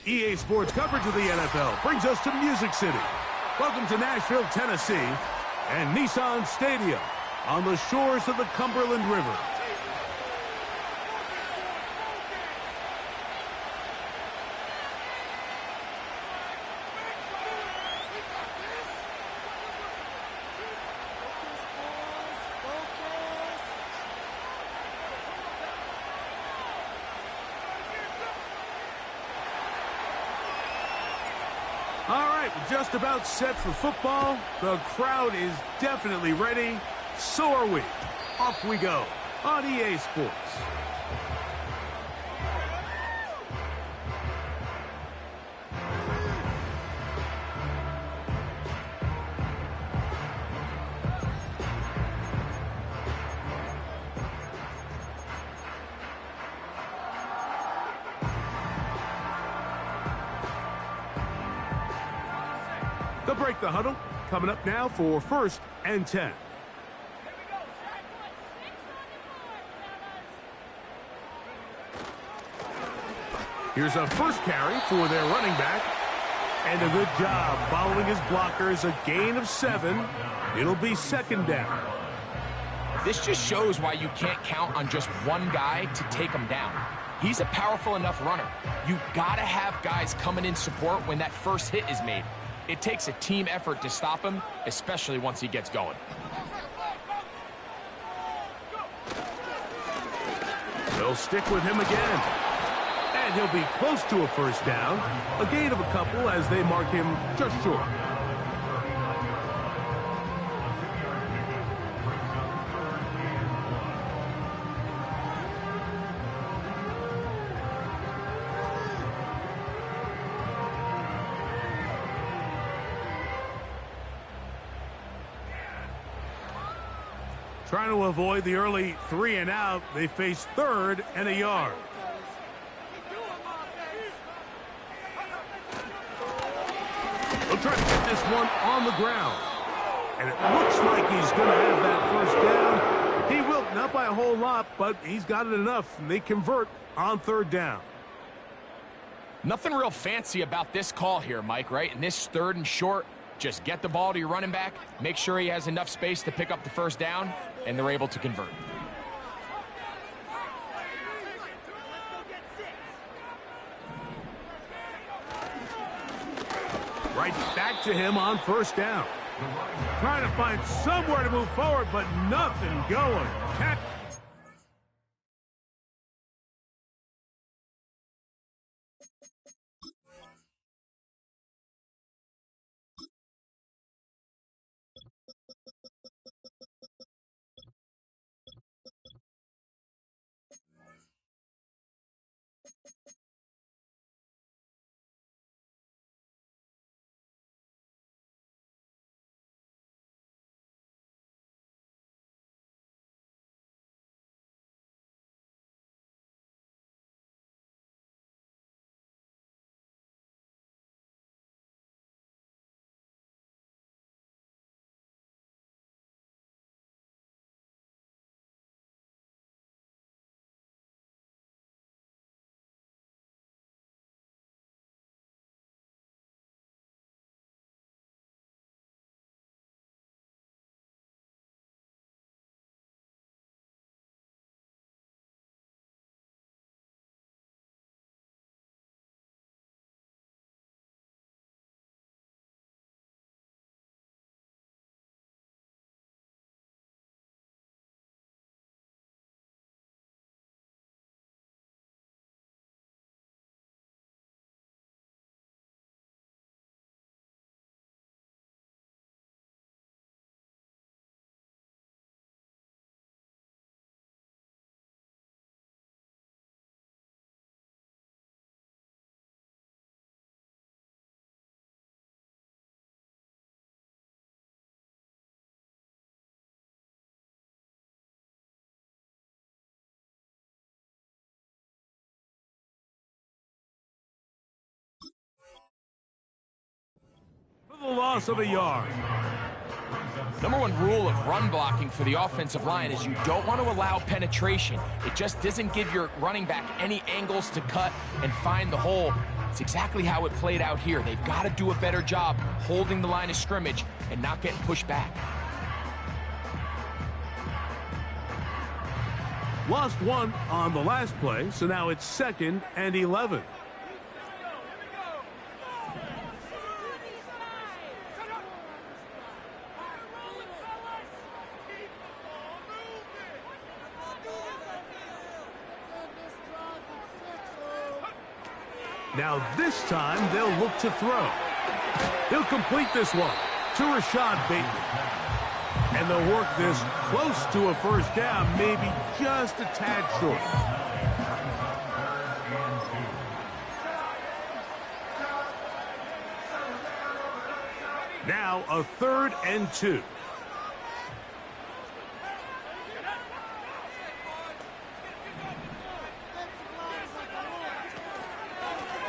EA Sports coverage of the NFL brings us to Music City. Welcome to Nashville, Tennessee, and Nissan Stadium on the shores of the Cumberland River. All right, we're just about set for football. The crowd is definitely ready. So are we. Off we go on EA Sports. They'll break the huddle. Coming up now for 1st and 10. Here's a first carry for their running back. And a good job following his blockers. A gain of 7. It'll be 2nd down. This just shows why you can't count on just one guy to take him down. He's a powerful enough runner. You gotta have guys coming in support when that first hit is made. It takes a team effort to stop him, especially once he gets going. They'll stick with him again. And he'll be close to a 1st down. A gain of a couple as they mark him just short. Trying to avoid the early 3 and out, they face 3rd and a yard. They'll try to get this one on the ground. And it looks like he's going to have that 1st down. He will, not by a whole lot, but he's got it enough. And they convert on 3rd down. Nothing real fancy about this call here, Mike, right? And this 3rd and short, just get the ball to your running back, make sure he has enough space to pick up the 1st down, and they're able to convert. Right back to him on 1st down. Trying to find somewhere to move forward, but nothing going. For the loss of a yard. Number 1 rule of run blocking for the offensive line is you don't want to allow penetration. It just doesn't give your running back any angles to cut and find the hole. It's exactly how it played out here. They've got to do a better job holding the line of scrimmage and not getting pushed back. Lost one on the last play, so now it's 2nd and 11. Now this time they'll look to throw. He'll complete this one to Rashad Bateman. And they'll work this close to a first down, maybe just a tad short. Now a 3rd and 2.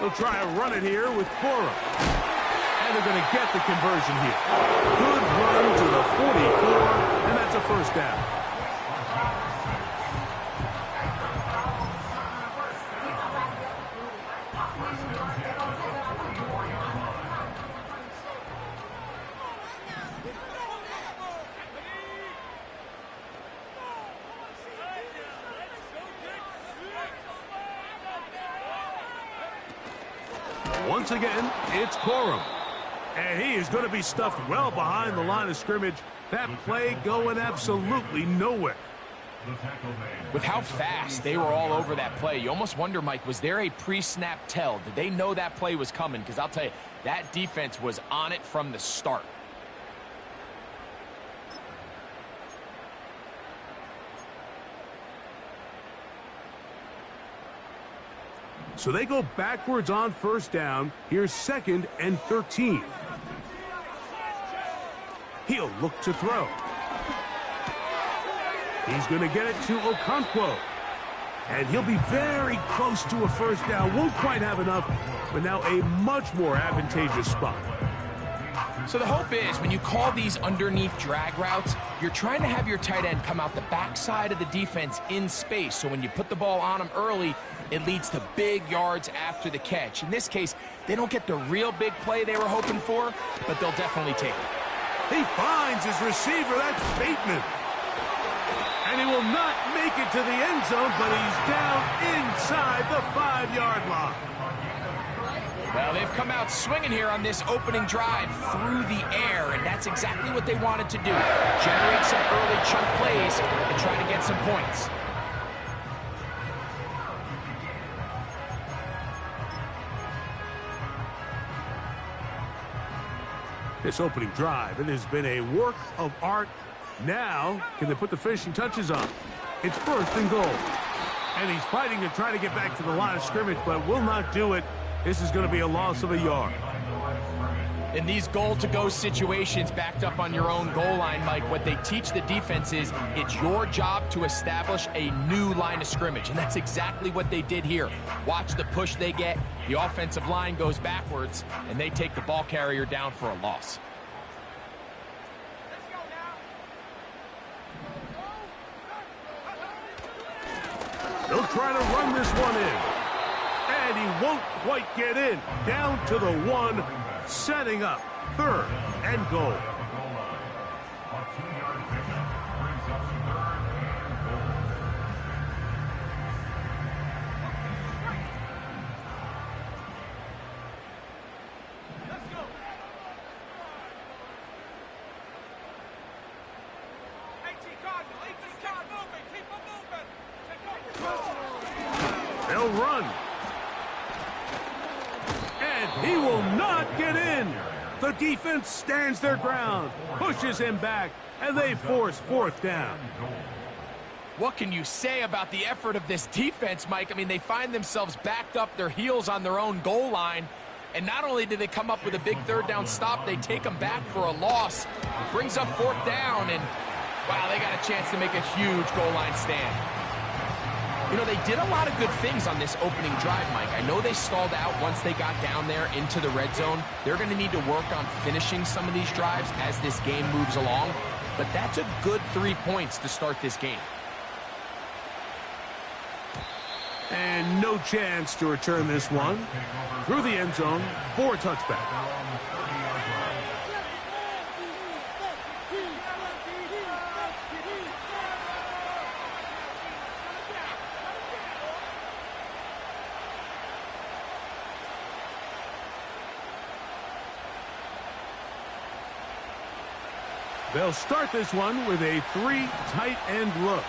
They'll try to run it here with Cora. And they're going to get the conversion here. Good run to the 44, and that's a first down. Once again, it's Corum. And he is going to be stuffed well behind the line of scrimmage. That play going absolutely nowhere. With how fast they were all over that play, you almost wonder, Mike, was there a pre-snap tell? Did they know that play was coming? Because I'll tell you, that defense was on it from the start. So they go backwards on first down. Here's 2nd and 13. He'll look to throw. He's going to get it to Okonkwo. And he'll be very close to a first down. Won't quite have enough, but now a much more advantageous spot. So the hope is when you call these underneath drag routes, you're trying to have your tight end come out the backside of the defense in space. So when you put the ball on him early, it leads to big yards after the catch. In this case, they don't get the real big play they were hoping for, but they'll definitely take it. He finds his receiver. That's Bateman. And he will not make it to the end zone, but he's down inside the 5-yard line. Well, they've come out swinging here on this opening drive through the air, and that's exactly what they wanted to do. Generate some early chunk plays and try to get some points. This opening drive, it has been a work of art. Now, can they put the finishing touches on? It's 1st and goal. And he's fighting to try to get back to the line of scrimmage, but will not do it. This is going to be a loss of a yard. In these goal-to-go situations backed up on your own goal line, Mike, what they teach the defense is it's your job to establish a new line of scrimmage, and that's exactly what they did here. Watch the push they get. The offensive line goes backwards, and they take the ball carrier down for a loss. They'll try to run this one in. And he won't quite get in. Down to the 1, setting up 3rd and goal. They'll run. And he will not get in. The defense stands their ground, pushes him back, and they force 4th down. What can you say about the effort of this defense, Mike? I mean, they find themselves backed up their heels on their own goal line. And not only do they come up with a big 3rd down stop, they take them back for a loss. Brings up 4th down, and wow, they got a chance to make a huge goal line stand. You know, they did a lot of good things on this opening drive, Mike. I know they stalled out once they got down there into the red zone. They're going to need to work on finishing some of these drives as this game moves along. But that's a good 3 points to start this game. And no chance to return this one. Through the end zone for a touchback. They'll start this one with a 3 tight end look.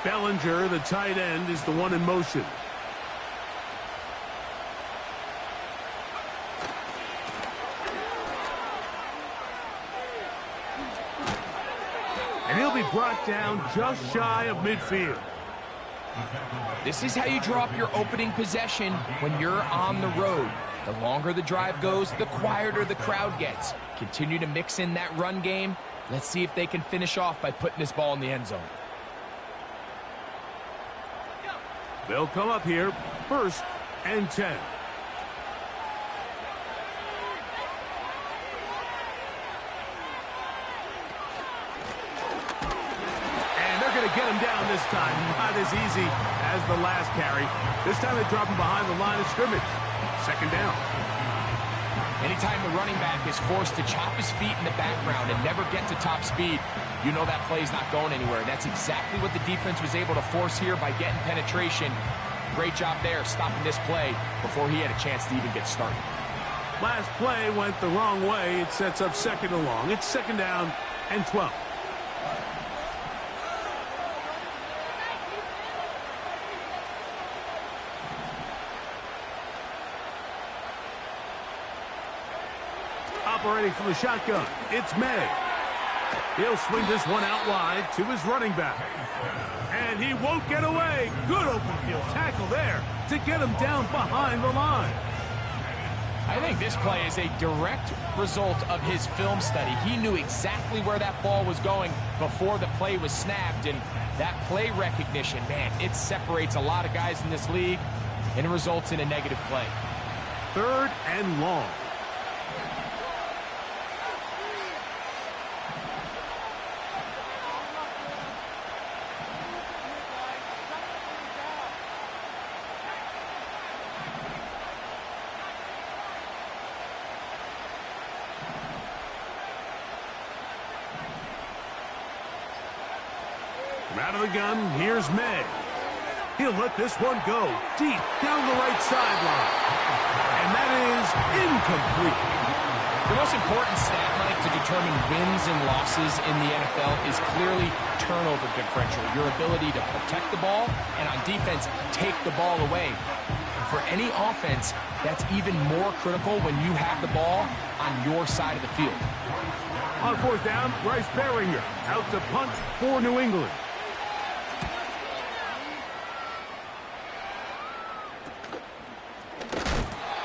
Bellinger, the tight end, is the one in motion. And he'll be brought down just shy of midfield. This is how you draw up your opening possession when you're on the road. The longer the drive goes, the quieter the crowd gets. Continue to mix in that run game. Let's see if they can finish off by putting this ball in the end zone. They'll come up here, 1st and 10. Get him down this time. Not as easy as the last carry. This time they drop him behind the line of scrimmage. 2nd down. Anytime the running back is forced to chop his feet in the background and never get to top speed, you know that play's not going anywhere. That's exactly what the defense was able to force here by getting penetration. Great job there stopping this play before he had a chance to even get started. Last play went the wrong way. It sets up 2nd and long. It's 2nd down and 12. Operating from the shotgun, it's May. He'll swing this one out wide to his running back. And he won't get away. Good open field tackle there to get him down behind the line. I think this play is a direct result of his film study. He knew exactly where that ball was going before the play was snapped. And that play recognition, man, it separates a lot of guys in this league, and it results in a negative play. 3rd and long. Out of the gun, here's May. He'll let this one go deep down the right sideline. And that is incomplete. The most important stat, Mike, to determine wins and losses in the NFL is clearly turnover differential. Your ability to protect the ball and on defense, take the ball away. And for any offense, that's even more critical when you have the ball on your side of the field. On 4th down, Bryce Beringer out to punt for New England.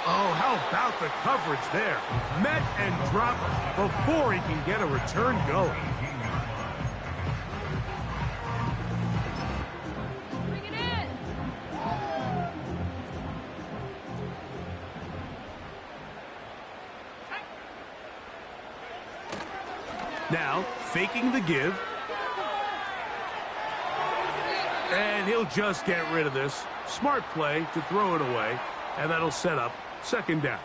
Oh, how about the coverage there? Met and dropped before he can get a return going. Bring it in. Now, faking the give. And he'll just get rid of this. Smart play to throw it away. And that'll set up 2nd down.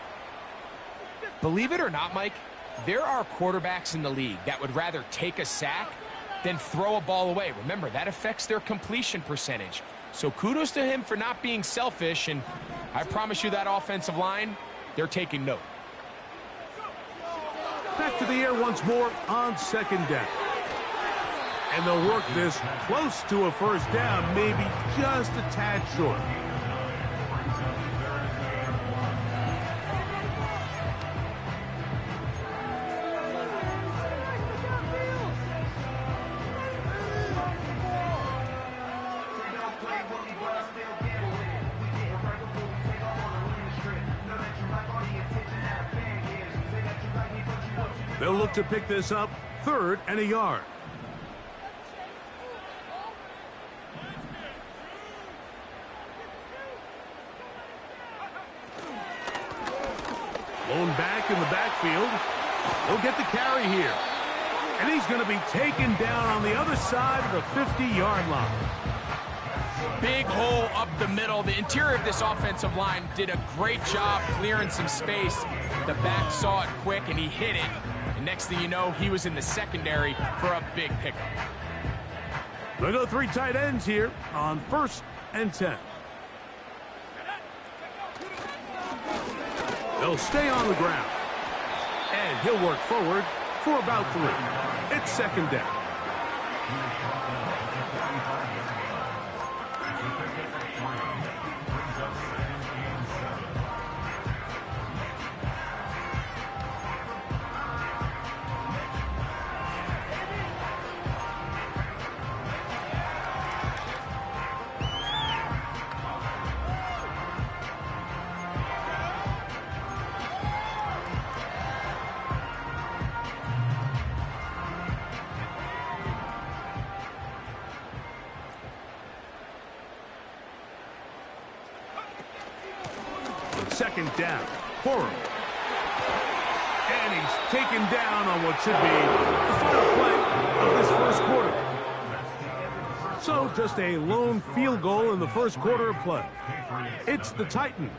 Believe it or not, Mike, there are quarterbacks in the league that would rather take a sack than throw a ball away. Remember, that affects their completion percentage. So kudos to him for not being selfish, and I promise you that offensive line, they're taking note. Back to the air once more on 2nd down. And they'll work this close to a 1st down, maybe just a tad short. They'll look to pick this up, 3rd and a yard. Blown back in the backfield. He'll get the carry here. And he's going to be taken down on the other side of the 50-yard line. Big hole up the middle. The interior of this offensive line did a great job clearing some space. The back saw it quick, and he hit it. And next thing you know, he was in the secondary for a big pickup. They go 3 tight ends here on 1st and 10. They'll stay on the ground. And he'll work forward for about 3. It's 2nd down. Second down for him. And he's taken down on what should be the final play of this first quarter. So just a lone field goal in the first quarter of play. It's the Titans.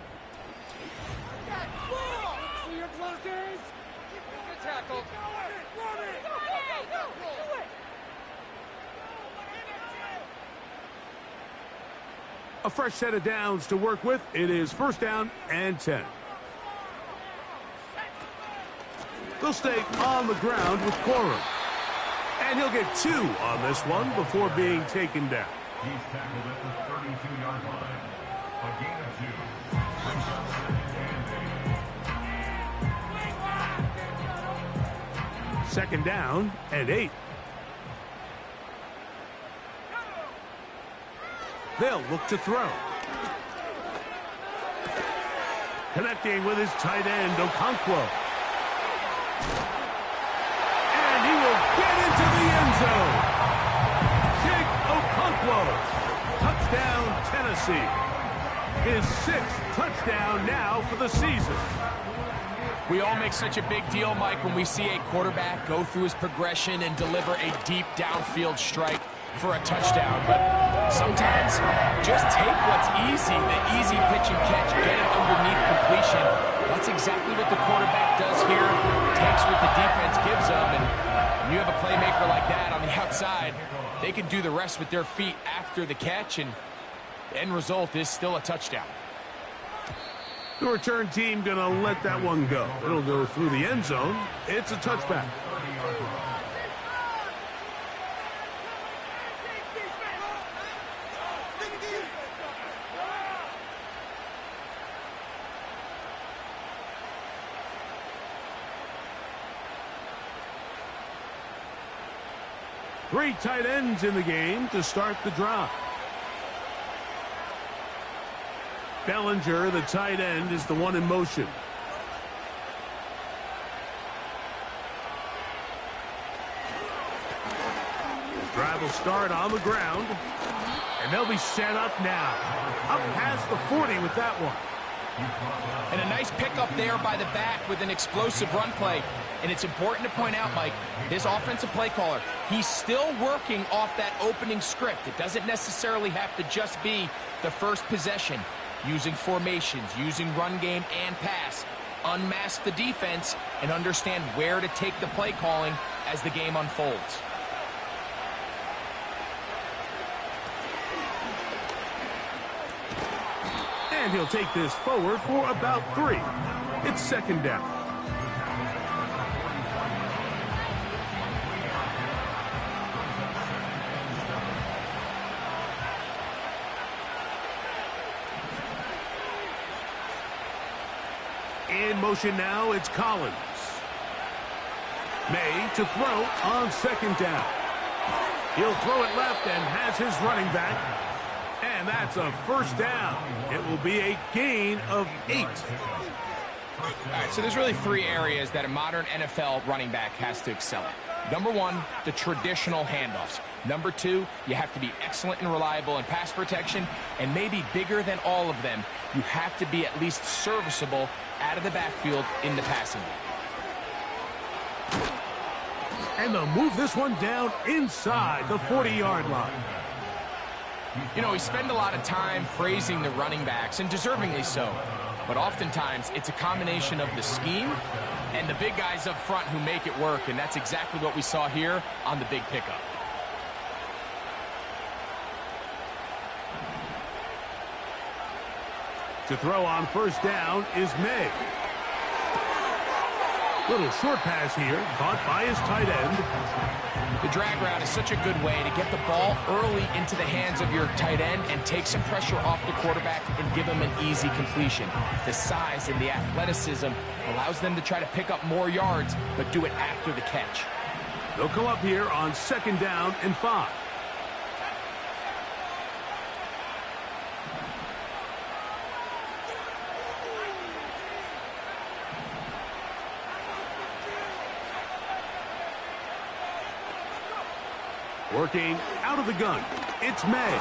A fresh set of downs to work with. It is 1st down and 10. They'll stay on the ground with Corum. And he'll get 2 on this one before being taken down. He's tackled at the 32-yard line. A gain of 2. 2nd down and 8. They'll look to throw. Connecting with his tight end, Okonkwo. And he will get into the end zone. Jake Okonkwo. Touchdown, Tennessee. His 6th touchdown now for the season. We all make such a big deal, Mike, when we see a quarterback go through his progression and deliver a deep downfield strike for a touchdown. But sometimes just take what's easy, the easy pitch and catch, get it underneath completion. That's exactly what the quarterback does here. Takes what the defense gives them, and when you have a playmaker like that on the outside, they can do the rest with their feet after the catch, and the end result is still a touchdown. The return team going to let that one go. It'll go through the end zone. It's a touchback. Three tight ends in the game to start the drive. Bellinger, the tight end, is the one in motion. The drive will start on the ground, and they'll be set up now. Up past the 40 with that one. And a nice pickup there by the back with an explosive run play. And it's important to point out, Mike, his offensive play caller, he's still working off that opening script. It doesn't necessarily have to just be the first possession. Using formations, using run game and pass. Unmask the defense and understand where to take the play calling as the game unfolds. And he'll take this forward for about 3. It's second down. In motion now, it's Collins. May to throw on second down. He'll throw it left and has his running back. And that's a first down. It will be a gain of 8. All right, so there's really 3 areas that a modern NFL running back has to excel at. Number 1, the traditional handoffs. Number 2, you have to be excellent and reliable in pass protection. And maybe bigger than all of them, you have to be at least serviceable out of the backfield in the passing game. And they'll move this one down inside the 40-yard line. You know, we spend a lot of time praising the running backs, and deservingly so. But oftentimes, it's a combination of the scheme and the big guys up front who make it work, and that's exactly what we saw here on the big pickup. To throw on first down is May. Little short pass here, caught by his tight end. The drag route is such a good way to get the ball early into the hands of your tight end and take some pressure off the quarterback and give him an easy completion. The size and the athleticism allows them to try to pick up more yards, but do it after the catch. They'll come up here on 2nd down and 5. Working out of the gun, it's May.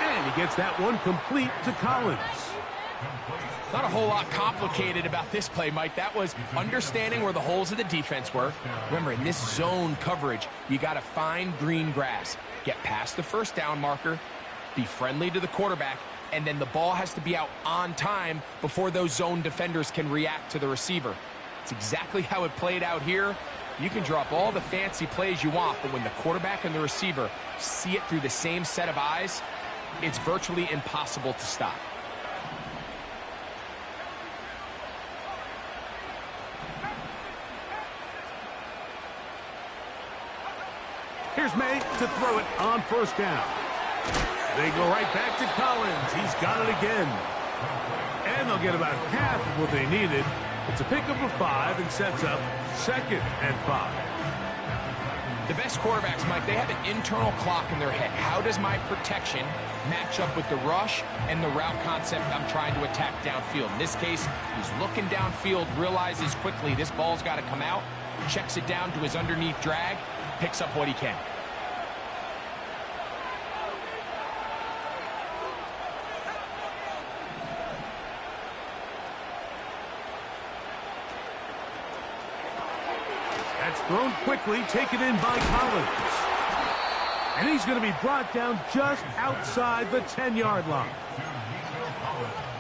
And he gets that one complete to Collins. Not a whole lot complicated about this play, Mike. That was understanding where the holes of the defense were. Remember, in this zone coverage, you got to find green grass. Get past the first down marker, be friendly to the quarterback, and then the ball has to be out on time before those zone defenders can react to the receiver. It's exactly how it played out here. You can drop all the fancy plays you want, but when the quarterback and the receiver see it through the same set of eyes, it's virtually impossible to stop. Here's May to throw it on first down. They go right back to Collins. He's got it again. And they'll get about half of what they needed. It's a pickup of 5 and sets up 2nd and 5. The best quarterbacks, Mike, they have an internal clock in their head. How does my protection match up with the rush and the route concept I'm trying to attack downfield? In this case, he's looking downfield, realizes quickly this ball's got to come out, checks it down to his underneath drag, picks up what he can. That's thrown quickly, taken in by Collins. And he's going to be brought down just outside the 10-yard line.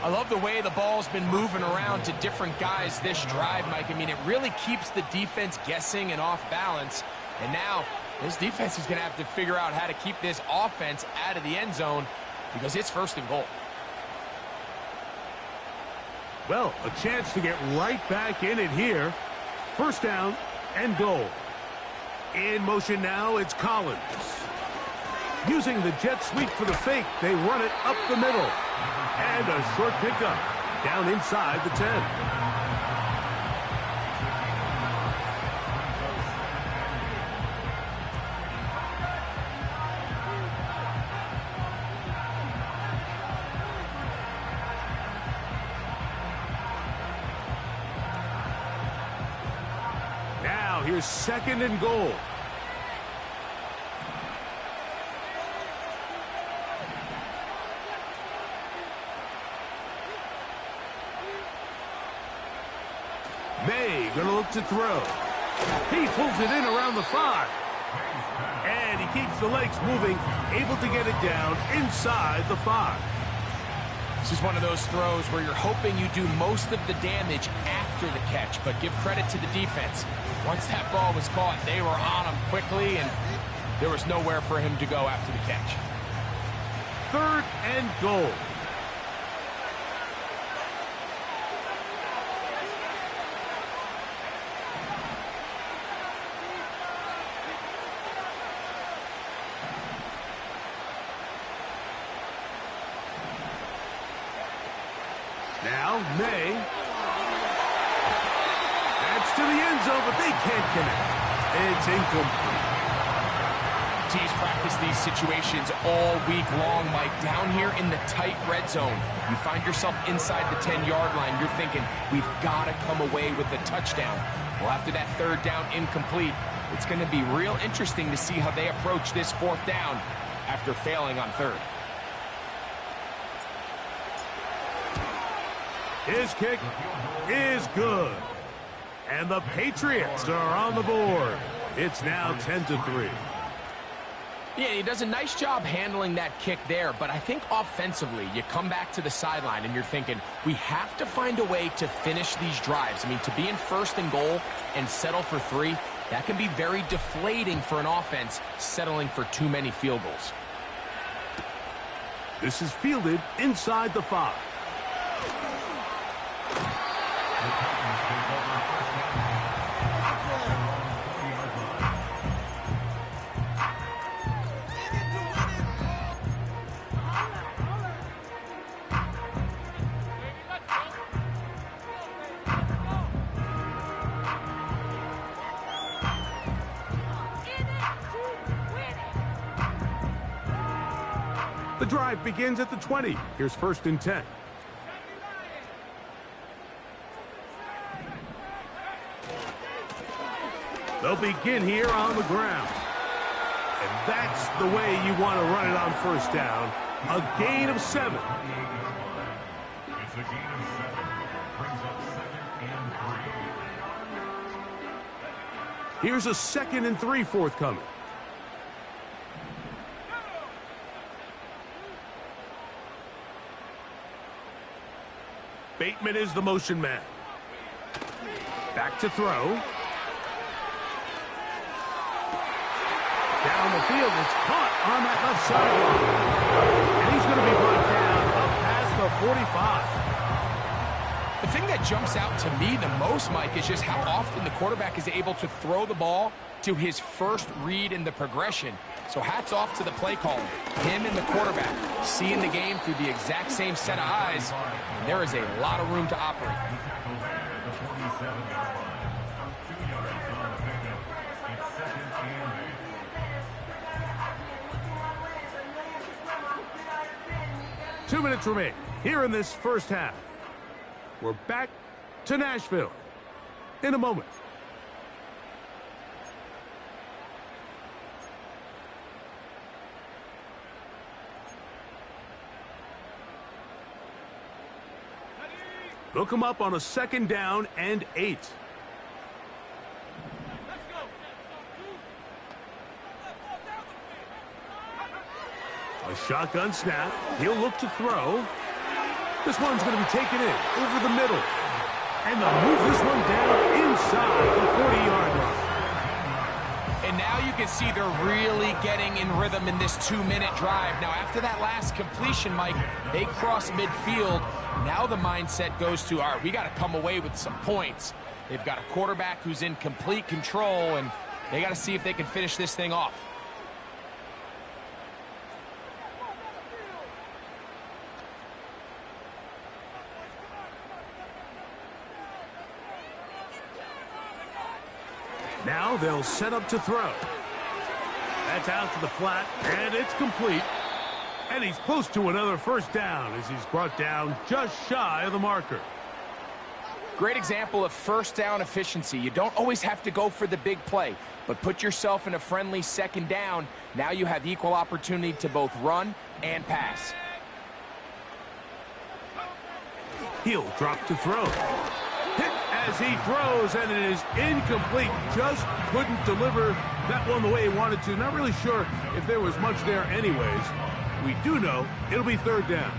I love the way the ball's been moving around to different guys this drive, Mike. I mean, it really keeps the defense guessing and off balance. And now, this defense is going to have to figure out how to keep this offense out of the end zone because it's 1st and goal. Well, a chance to get right back in it here. 1st down and goal. In motion now, it's Collins. Using the jet sweep for the fake, they run it up the middle. And a short pickup down inside the 10. Now here's 2nd and goal. May gonna look to throw. He pulls it in around the 5. And he keeps the legs moving, able to get it down inside the 5. This is one of those throws where you're hoping you do most of the damage after the catch, but give credit to the defense. Once that ball was caught, they were on him quickly, and there was nowhere for him to go after the catch. 3rd and goal. Now, May. That's to the end zone, but they can't connect. It's incomplete. Teams practice these situations all week long, Mike. Down here in the tight red zone, you find yourself inside the 10-yard line. You're thinking, we've got to come away with a touchdown. Well, after that 3rd down incomplete, it's going to be real interesting to see how they approach this 4th down after failing on 3rd. His kick is good. And the Patriots are on the board. It's now 10-3. Yeah, he does a nice job handling that kick there, but I think offensively, you come back to the sideline and you're thinking, we have to find a way to finish these drives. I mean, to be in first and goal and settle for 3, that can be very deflating for an offense settling for too many field goals. This is fielded inside the 5. The drive begins at the 20. Here's 1st and 10. They'll begin here on the ground. And that's the way you want to run it on 1st down. A gain of 7. It's a gain of 7. Brings up 2nd and 3. Here's a 2nd and 3 forthcoming. Bateman is the motion man. Back to throw. Down the field, it's caught on that left sideline. And he's going to be brought down up past the 45. The thing that jumps out to me the most, Mike, is just how often the quarterback is able to throw the ball to his first read in the progression. So hats off to the play caller. Him and the quarterback seeing the game through the exact same set of eyes. And there is a lot of room to operate. He tackled there at the 47-yard line. 2 yards on the pickup. It's 2nd and 8. 2 minutes remain here in this first half. We're back to Nashville in a moment. They'll come up on a 2nd down and 8. A shotgun snap. He'll look to throw. This one's going to be taken in over the middle. And they'll move this one down inside the 40-yard line. And now you can see they're really getting in rhythm in this 2-minute drive. Now, after that last completion, Mike, they cross midfield. Now the mindset goes to, all right, we got to come away with some points. They've got a quarterback who's in complete control, and they got to see if they can finish this thing off. Now they'll set up to throw. That's out to the flat, and it's complete. And he's close to another 1st down as he's brought down just shy of the marker. Great example of 1st down efficiency. You don't always have to go for the big play, but put yourself in a friendly 2nd down. Now you have equal opportunity to both run and pass. He'll drop to throw. Hit as he throws, and it is incomplete. Just couldn't deliver that one the way he wanted to. Not really sure if there was much there anyways. We do know it'll be 3rd down.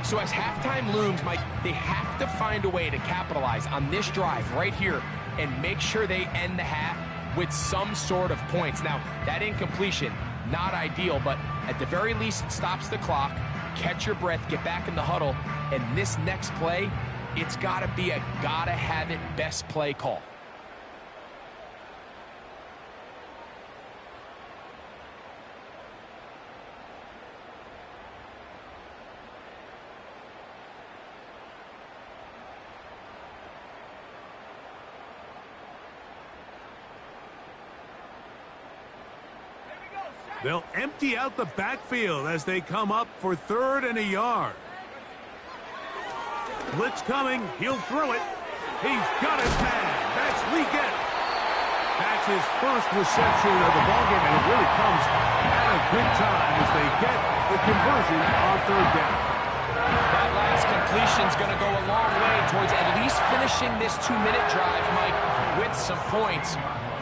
So as halftime looms, Mike, they have to find a way to capitalize on this drive right here and make sure they end the half with some sort of points. Now, that incompletion, not ideal, but at the very least, it stops the clock. Catch your breath, get back in the huddle, and this next play, it's got to be a gotta-have-it best play call. They'll empty out the backfield as they come up for 3rd and a yard. Blitz coming. He'll throw it. He's got his man. That's Lee Getty. That's his first reception of the ballgame, and it really comes at a good time as they get the conversion on 3rd down. That last completion's going to go a long way towards at least finishing this 2-minute drive, Mike, with some points.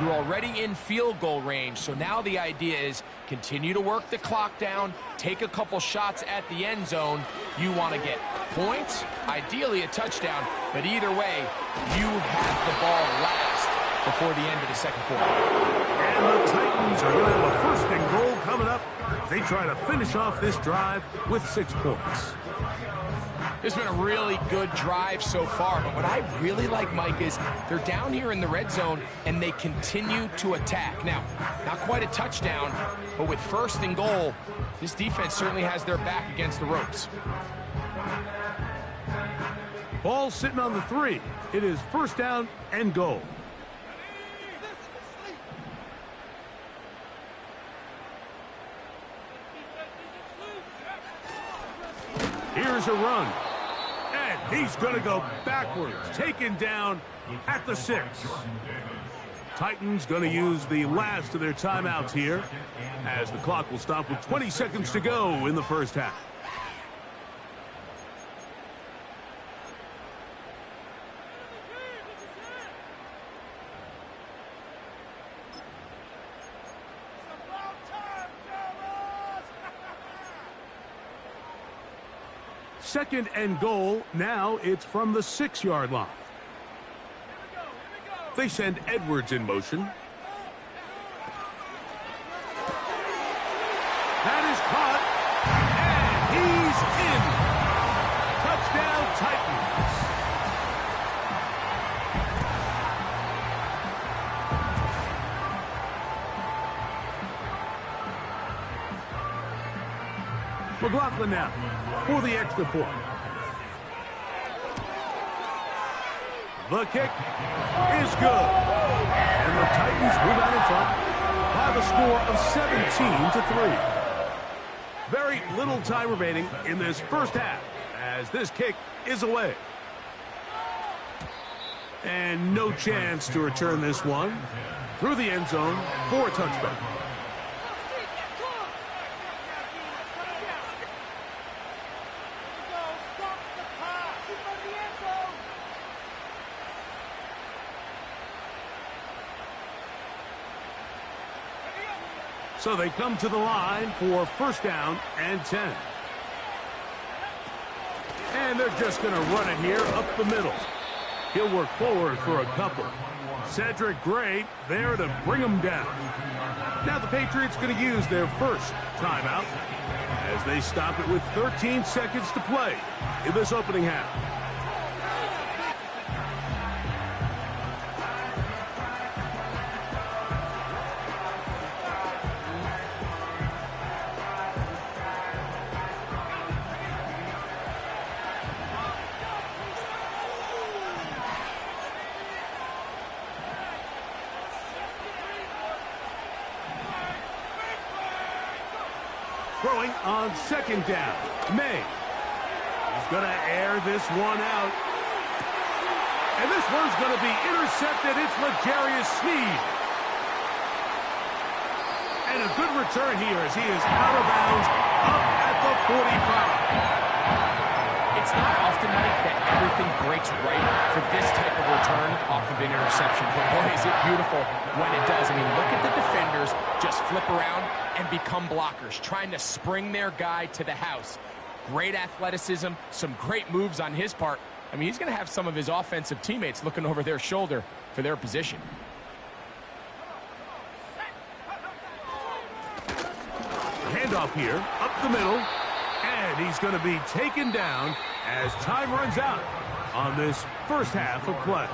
You're already in field goal range, so now the idea is continue to work the clock down, take a couple shots at the end zone. You want to get points, ideally a touchdown, but either way, you have the ball last before the end of the second quarter. And the Titans are going to have a first and goal coming up. They try to finish off this drive with 6 points. It's been a really good drive so far, but what I really like, Mike, is they're down here in the red zone, and they continue to attack. Now, not quite a touchdown, but with first and goal, this defense certainly has their back against the ropes. Ball sitting on the 3. It is first down and goal. Here's a run. And he's going to go backwards, taken down at the 6. Titans going to use the last of their timeouts here as the clock will stop with 20 seconds to go in the first half. Second and goal. Now it's from the 6-yard line. They send Edwards in motion. That is caught. And he's in. Touchdown, Titans. McLaughlin now for the extra point. The kick is good. And the Titans move out in front by the score of 17-3. Very little time remaining in this first half as this kick is away. And no chance to return this one through the end zone for a touchback. So they come to the line for first down and 10. And they're just going to run it here up the middle. He'll work forward for a couple. Cedric Gray there to bring him down. Now the Patriots going to use their first timeout as they stop it with 13 seconds to play in this opening half. Throwing on second down. May. He's going to air this one out. And this one's going to be intercepted. It's L'Jarius Sneed. And a good return here as he is out of bounds up at the 45. It's not often, Mike, that everything breaks right for this type of return off of an interception. But boy, is it beautiful when it does. I mean, look at the defenders just flip around and become blockers, trying to spring their guy to the house. Great athleticism, some great moves on his part. I mean, he's going to have some of his offensive teammates looking over their shoulder for their position. Handoff here, up the middle, and he's going to be taken down as time runs out on this first half of play.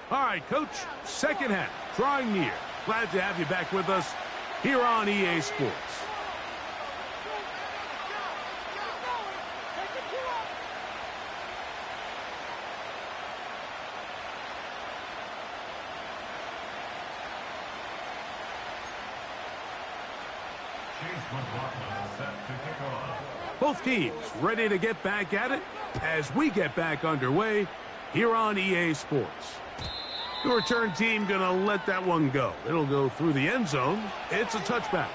All right, Coach, second half, drawing near. Glad to have you back with us here on EA Sports. Both teams ready to get back at it as we get back underway here on EA Sports. The return team going to let that one go. It'll go through the end zone. It's a touchback.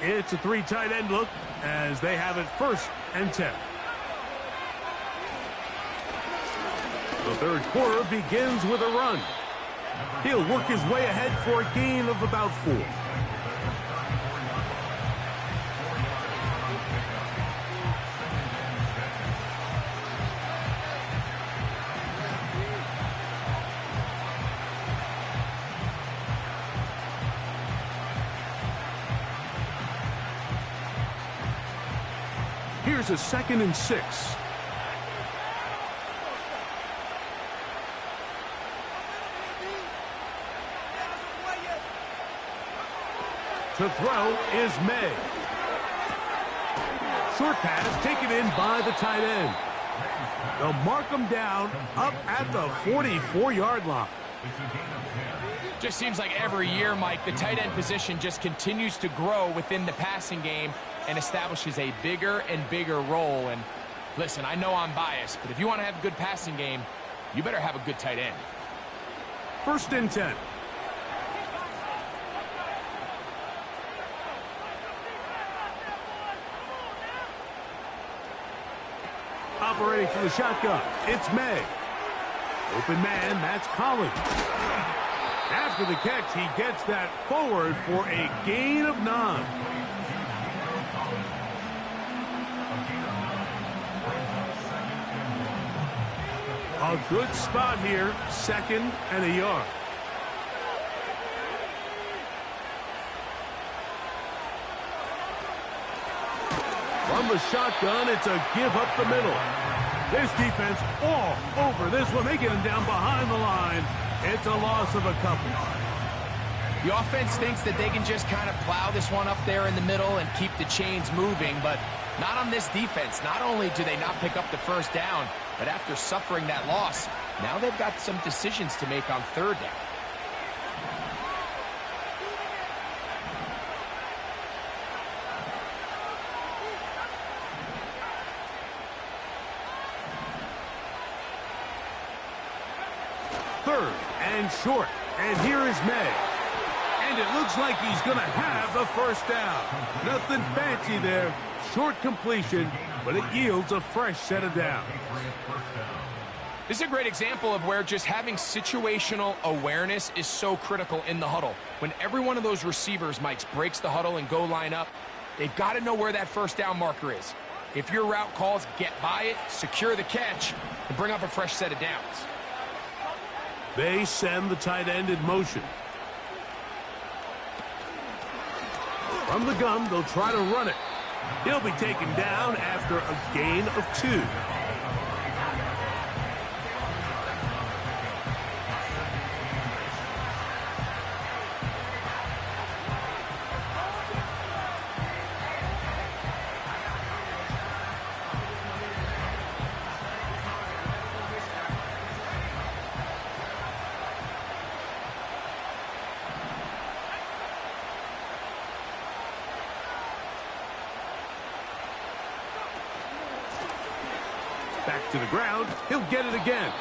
It's a 3 tight end look as they have it 1st and 10. The third quarter begins with a run. He'll work his way ahead for a gain of about 4. Here's a 2nd and 6. To throw is May. Short pass taken in by the tight end. They'll mark him down up at the 44-yard line. Just seems like every year, Mike, the tight end position just continues to grow within the passing game and establishes a bigger and bigger role. And listen, I know I'm biased, but if you want to have a good passing game, you better have a good tight end. 1st and 10. Operating from the shotgun, it's May. Open man, that's Collins. After the catch, he gets that forward for a gain of 9. A good spot here, 2nd and a yard. From the shotgun, it's a give up the middle. This defense all over this one. They get him down behind the line. It's a loss of a couple. The offense thinks that they can just kind of plow this one up there in the middle and keep the chains moving, but not on this defense. Not only do they not pick up the 1st down, but after suffering that loss, now they've got some decisions to make on 3rd down. Third and short. And here is May. And it looks like he's going to have the 1st down. Nothing fancy there. Short completion, but it yields a fresh set of downs. This is a great example of where just having situational awareness is so critical in the huddle. When every one of those receivers, Mike, breaks the huddle and go line up, they've got to know where that 1st down marker is. If your route calls, get by it, secure the catch, and bring up a fresh set of downs. They send the tight end in motion. From the gun, they'll try to run it. He'll be taken down after a gain of 2. Back to the ground. He'll get it again.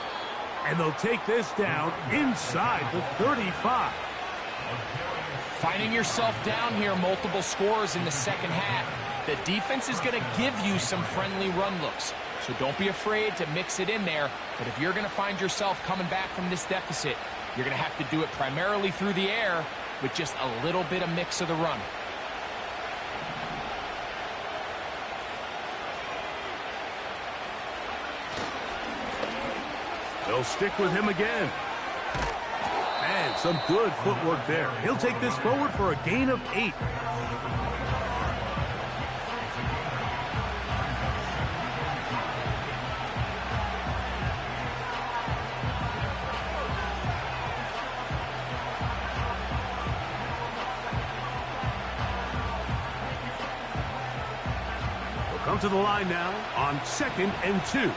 And they'll take this down inside the 35. Finding yourself down here, multiple scores in the 2nd half. The defense is going to give you some friendly run looks. So don't be afraid to mix it in there. But if you're going to find yourself coming back from this deficit, you're going to have to do it primarily through the air with just a little bit of mix of the run. They'll stick with him again. And some good footwork there. He'll take this forward for a gain of 8. They'll come to the line now on 2nd and 2.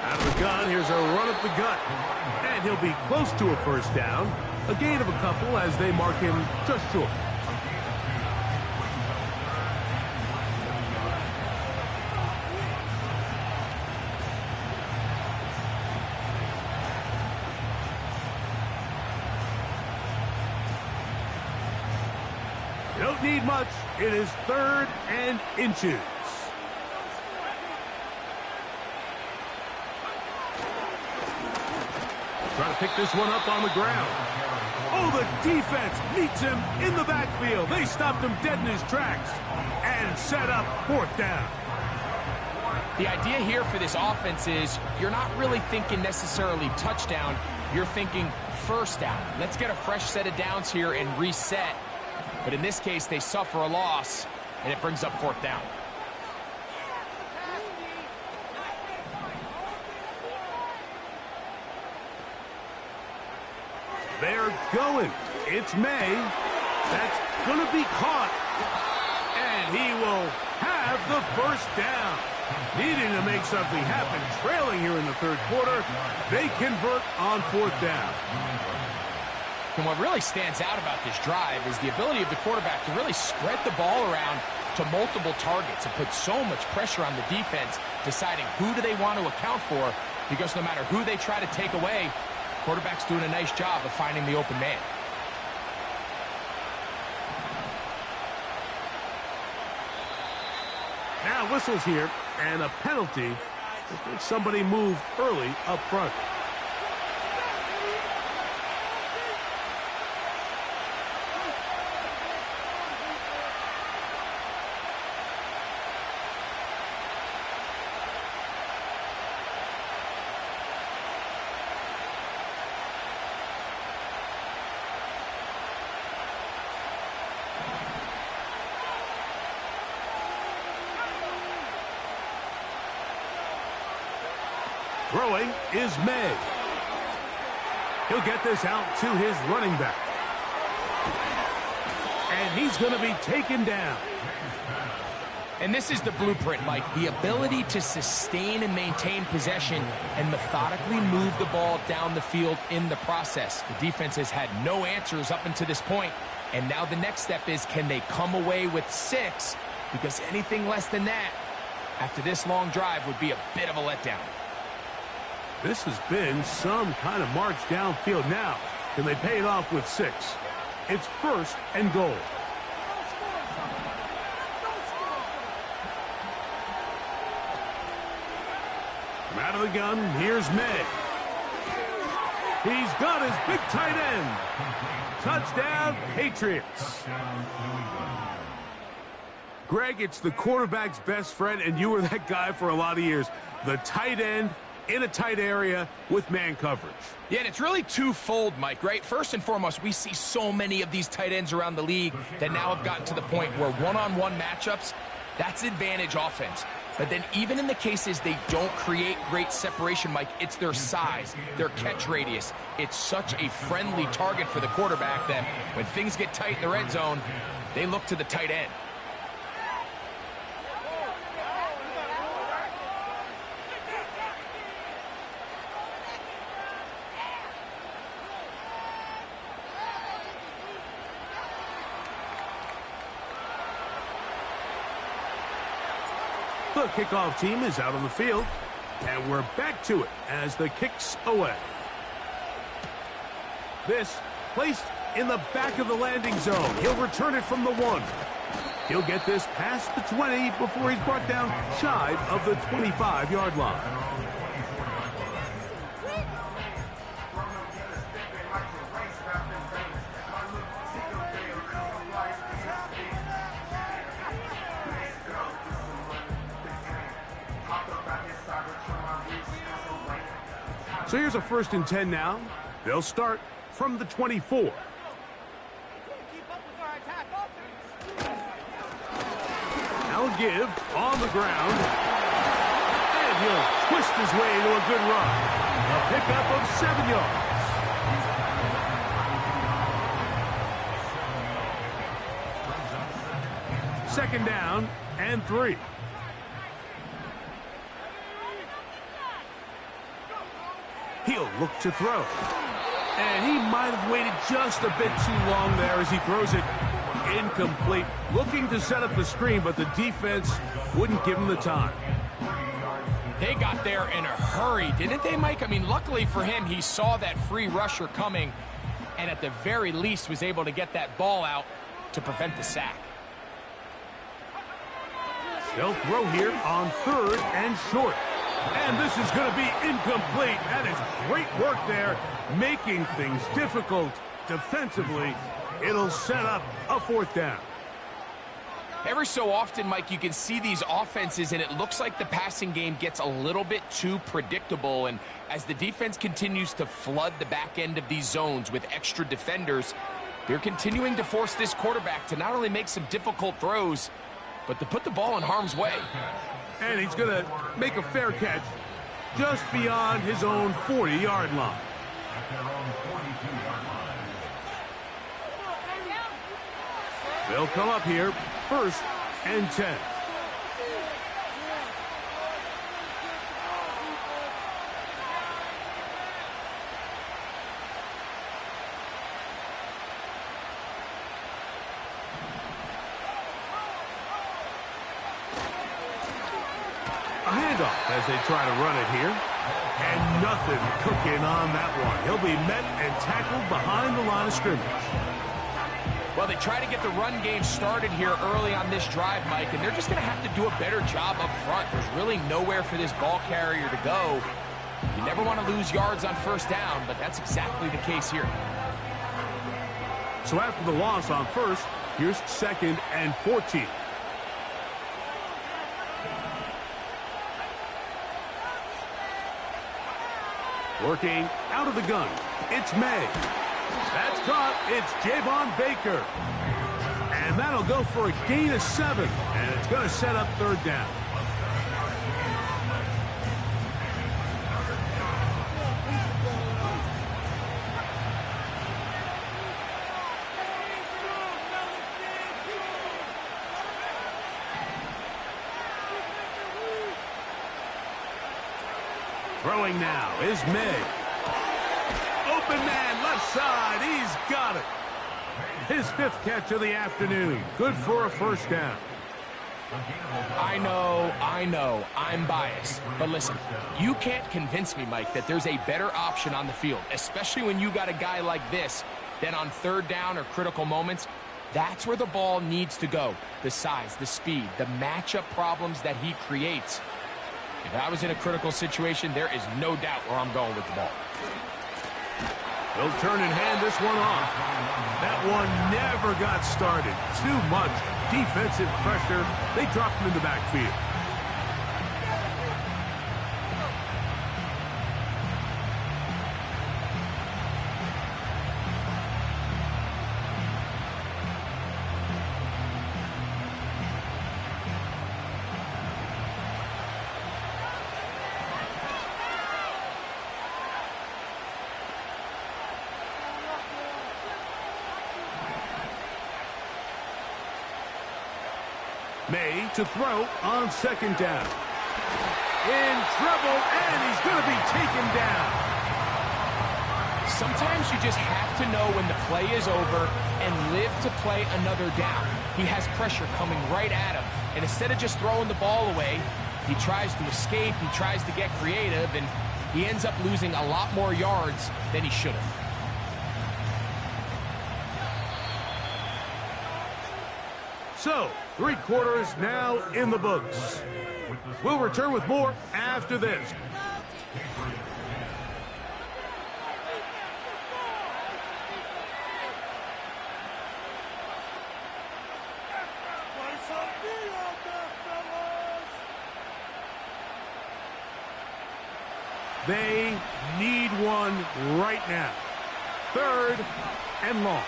Out of the gun. Here's a run up the gut. And he'll be close to a first down. A gain of a couple as they mark him just short. You don't need much. It is 3rd and inches. Trying to pick this one up on the ground. Oh, the defense meets him in the backfield. They stopped him dead in his tracks and set up 4th down. The idea here for this offense is you're not really thinking necessarily touchdown. You're thinking first down. Let's get a fresh set of downs here and reset. But in this case, they suffer a loss, and it brings up 4th down. They're going. It's May. That's going to be caught. And he will have the first down. Needing to make something happen, trailing here in the 3rd quarter. They convert on 4th down. And what really stands out about this drive is the ability of the quarterback to really spread the ball around to multiple targets and put so much pressure on the defense, deciding who do they want to account for, because no matter who they try to take away, quarterback's doing a nice job of finding the open man. Now whistles here, and a penalty. Somebody moved early up front. Throwing is May. He'll get this out to his running back. And he's going to be taken down. And this is the blueprint, Mike. The ability to sustain and maintain possession and methodically move the ball down the field in the process. The defense has had no answers up until this point. And now the next step is, can they come away with 6? Because anything less than that, after this long drive, would be a bit of a letdown. This has been some kind of march downfield now. Can they pay it off with 6? It's 1st and goal. From out of the gun, here's May. He's got his big tight end. Touchdown, Patriots. Greg, it's the quarterback's best friend, and you were that guy for a lot of years. The tight end in a tight area with man coverage. Yeah, and it's really twofold, Mike, right? First and foremost, we see so many of these tight ends around the league that now have gotten to the point where one-on-one matchups, that's advantage offense. But then even in the cases they don't create great separation, Mike, it's their size, their catch radius. It's such a friendly target for the quarterback that when things get tight in the red zone, they look to the tight end. The kickoff team is out on the field, and we're back to it as the kick's away. This placed in the back of the landing zone. He'll return it from the 1. He'll get this past the 20 before he's brought down shy of the 25-yard line. So here's a 1st and 10 now. They'll start from the 24. Now give on the ground. And he'll twist his way into a good run. A pickup of 7 yards. 2nd down and 3. look to throw. And he might have waited just a bit too long there as he throws it incomplete. Looking to set up the screen, but the defense wouldn't give him the time. They got there in a hurry, didn't they, Mike? I mean, luckily for him, he saw that free rusher coming and at the very least was able to get that ball out to prevent the sack. They'll throw here on 3rd and short. And this is going to be incomplete. That is great work there, making things difficult defensively. It'll set up a 4th down. Every so often, Mike, you can see these offenses, and it looks like the passing game gets a little bit too predictable. And as the defense continues to flood the back end of these zones with extra defenders, they're continuing to force this quarterback to not only make some difficult throws, but to put the ball in harm's way. And he's going to make a fair catch just beyond his own 40-yard line. At their own 42-yard line. They'll come up here, 1st and 10. A handoff as they try to run it here. And nothing cooking on that one. He'll be met and tackled behind the line of scrimmage. Well, they try to get the run game started here early on this drive, Mike, and they're just going to have to do a better job up front. There's really nowhere for this ball carrier to go. You never want to lose yards on 1st down, but that's exactly the case here. So after the loss on 1st, here's 2nd and 14. Working out of the gun, it's May. That's caught. It's Javon Baker. And that'll go for a gain of 7. And it's going to set up 3rd down. Throwing now is May. Open man, left side. He's got it. His 5th catch of the afternoon. Good for a 1st down. I know, I'm biased. But listen, you can't convince me, Mike, that there's a better option on the field, especially when you got a guy like this, than on 3rd down or critical moments. That's where the ball needs to go. The size, the speed, the matchup problems that he creates. If I was in a critical situation, there is no doubt where I'm going with the ball. He'll turn and hand this one off. That one never got started. Too much defensive pressure. They dropped him in the backfield. May to throw on 2nd down. In trouble, and he's going to be taken down. Sometimes you just have to know when the play is over and live to play another down. He has pressure coming right at him, and instead of just throwing the ball away, he tries to escape, he tries to get creative, and he ends up losing a lot more yards than he should have. So, 3 quarters now in the books. We'll return with more after this. They need one right now. 3rd and long.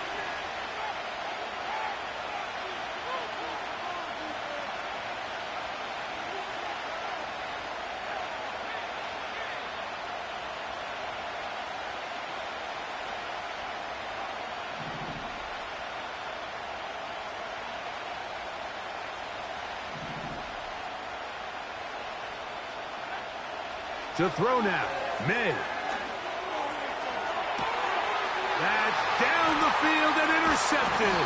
To throw now, May. field and intercepted.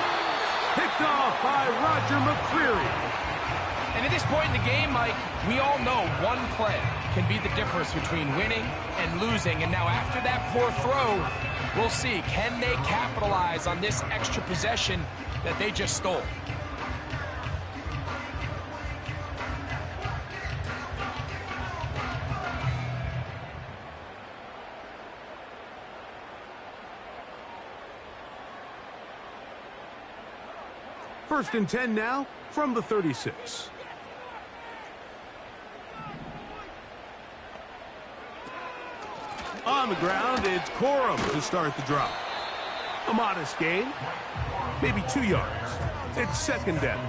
Picked off by Roger McCreary. And at this point in the game, Mike, we all know one play can be the difference between winning and losing. And now after that poor throw, we'll see, can they capitalize on this extra possession that they just stole? First and 10 now from the 36. On the ground, it's Corum to start the drive. A modest gain, maybe 2 yards. It's second down.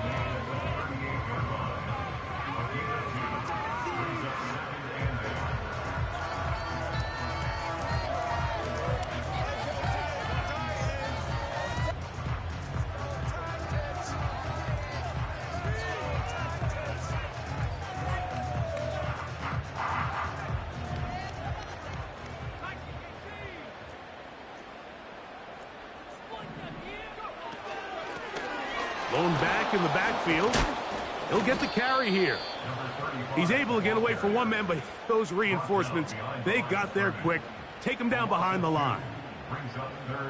Lone back in the backfield. He'll get the carry here. He's able to get away from one man, but those reinforcements, they got there quick. Take him down behind the line.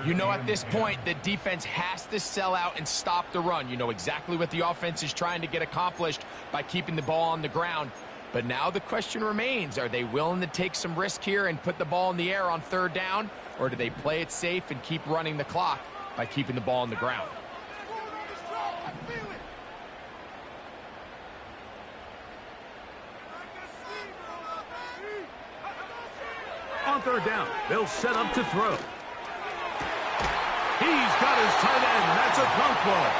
You know, at this point, the defense has to sell out and stop the run. You know exactly what the offense is trying to get accomplished by keeping the ball on the ground. But now the question remains, are they willing to take some risk here and put the ball in the air on third down? Or do they play it safe and keep running the clock by keeping the ball on the ground? On third down, they'll set up to throw. He's got his tight end. That's a punk ball.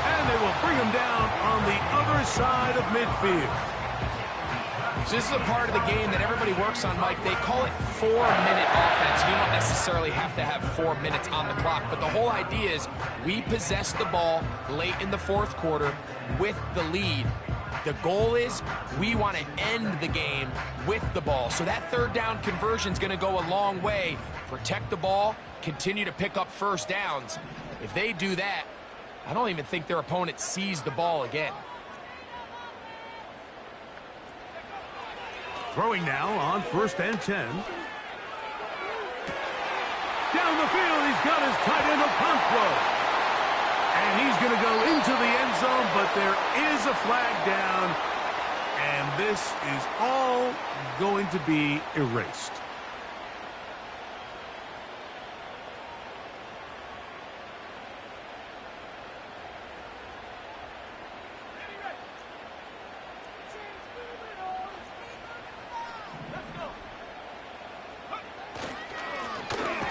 And they will bring him down on the other side of midfield. So this is a part of the game that everybody works on, Mike. They call it 4-minute offense. You don't necessarily have to have 4 minutes on the clock, but the whole idea is we possess the ball late in the fourth quarter with the lead. The goal is we want to end the game with the ball. So that third down conversion is going to go a long way. Protect the ball, continue to pick up first downs. If they do that, I don't even think their opponent sees the ball again. Throwing now on first and 10. Down the field, he's got his tight end Okonkwo. And he's going to go into the end zone, but there is a flag down. And this is all going to be erased.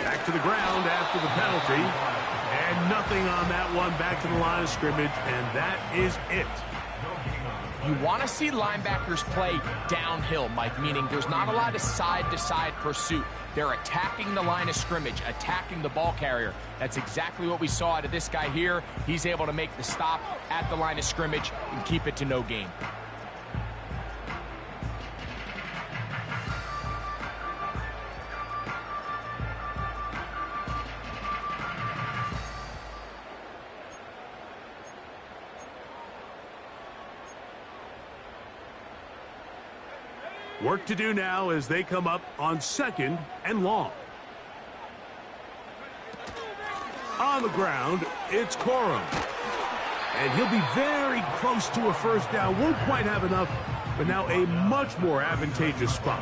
Back to the ground after the penalty. And nothing on that one, back to the line of scrimmage, and that is it. You want to see linebackers play downhill, Mike, meaning there's not a lot of side-to-side pursuit. They're attacking the line of scrimmage, attacking the ball carrier. That's exactly what we saw out of this guy here. He's able to make the stop at the line of scrimmage and keep it to no gain. Work to do now as they come up on second and long. On the ground, it's Corum. And he'll be very close to a first down. Won't quite have enough, but now a much more advantageous spot.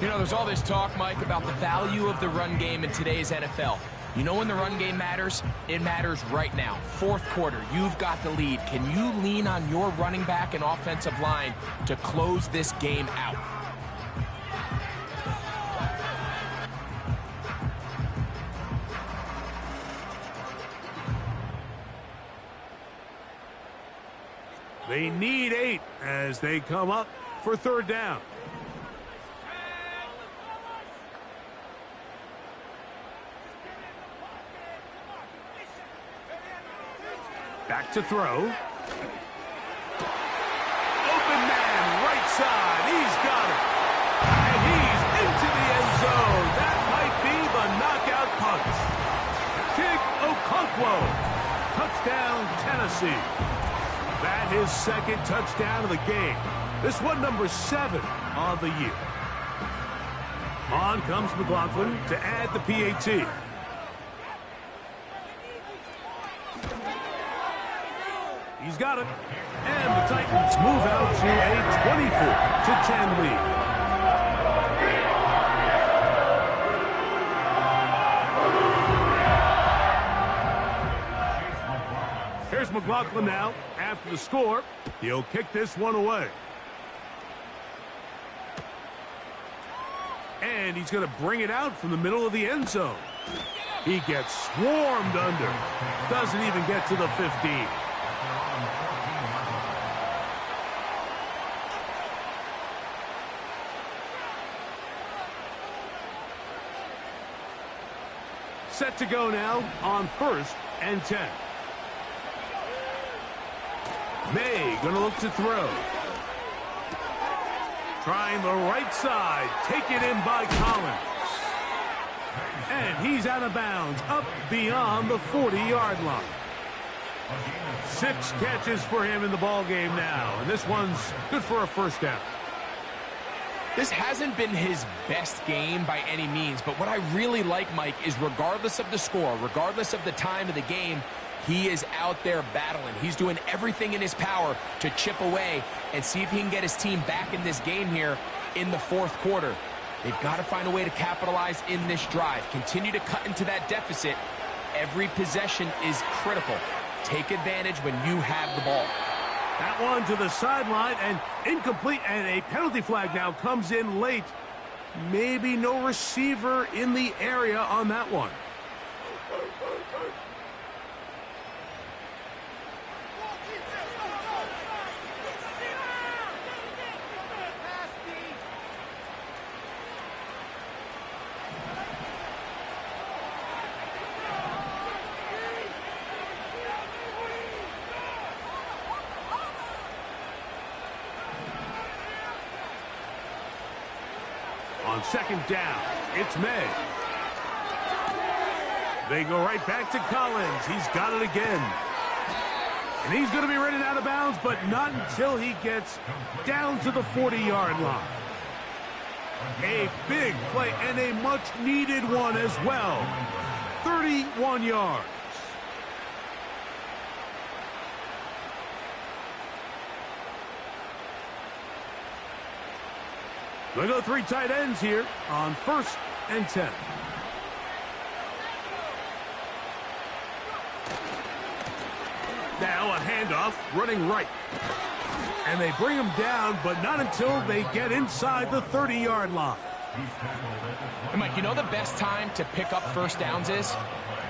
You know, there's all this talk, Mike, about the value of the run game in today's NFL. You know when the run game matters? It matters right now. Fourth quarter, you've got the lead. Can you lean on your running back and offensive line to close this game out? They need 8 as they come up for third down. Back to throw. Open man, right side. He's got it. And he's into the end zone. That might be the knockout punch. his second touchdown of the game. This one number 7 on the year. On comes McLaughlin to add the PAT. He's got it. And the Titans move out to a 24-10 lead. Here's McLaughlin now. After the score, he'll kick this one away. And he's going to bring it out from the middle of the end zone. He gets swarmed under. Doesn't even get to the 15. Set to go now on 1st and 10. May going to look to throw. Trying the right side. Taken in by Collins. And he's out of bounds. Up beyond the 40-yard line. 6 catches for him in the ballgame now. And this one's good for a first down. This hasn't been his best game by any means, but what I really like, Mike, is regardless of the score, regardless of the time of the game, he is out there battling. He's doing everything in his power to chip away and see if he can get his team back in this game here in the 4th quarter. They've got to find a way to capitalize in this drive. Continue to cut into that deficit. Every possession is critical. Take advantage when you have the ball. That one to the sideline and incomplete, and a penalty flag now comes in late. Maybe no receiver in the area on that one. On 2nd down, it's May. They go right back to Collins. He's got it again. And he's going to be running out of bounds, but not until he gets down to the 40-yard line. A big play and a much-needed one as well. 31 yards. They go 3 tight ends here on 1st and 10. Now a handoff running right. And they bring him down, but not until they get inside the 30-yard line. And Mike, you know the best time to pick up first downs is?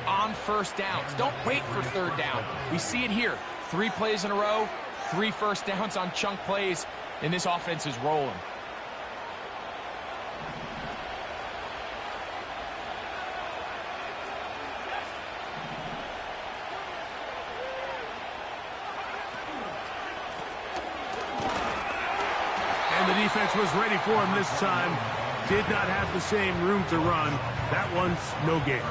On first downs. Don't wait for 3rd down. We see it here. 3 plays in a row, 3 first downs on chunk plays, and this offense is rolling. The defense was ready for him this time. Did not have the same room to run. That one's no gain.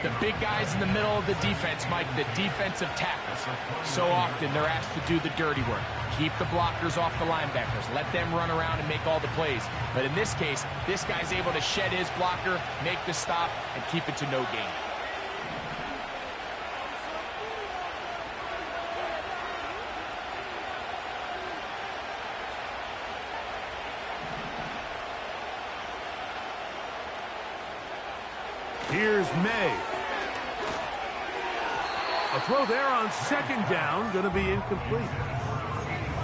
The big guys in the middle of the defense, Mike, the defensive tackles. So often they're asked to do the dirty work. Keep the blockers off the linebackers. Let them run around and make all the plays. But in this case, this guy's able to shed his blocker, make the stop, and keep it to no gain. Here's May. A throw there on 2nd down, going to be incomplete.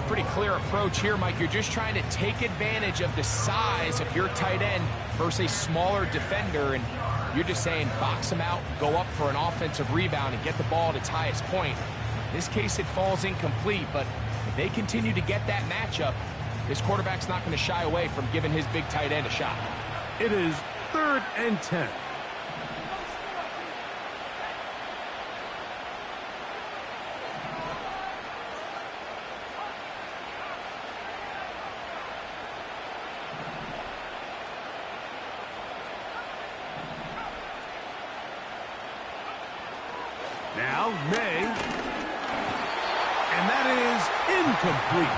Pretty clear approach here, Mike. You're just trying to take advantage of the size of your tight end versus a smaller defender, and you're just saying box him out, go up for an offensive rebound, and get the ball at its highest point. In this case, it falls incomplete, but if they continue to get that matchup, this quarterback's not going to shy away from giving his big tight end a shot. It is 3rd and 10. Now May, and that that is incomplete.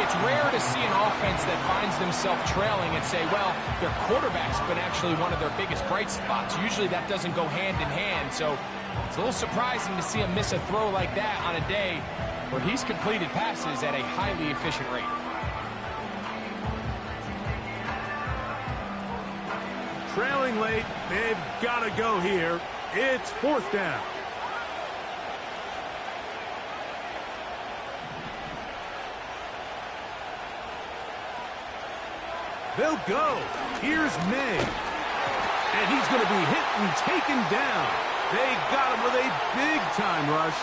It's rare to see an offense that finds themselves trailing and say, well, their quarterback's been actually one of their biggest bright spots. Usually that doesn't go hand in hand, so it's a little surprising to see him miss a throw like that on a day where he's completed passes at a highly efficient rate. Trailing late, they've got to go here. It's 4th down. They'll go. Here's May. And he's going to be hit and taken down. They got him with a big-time rush.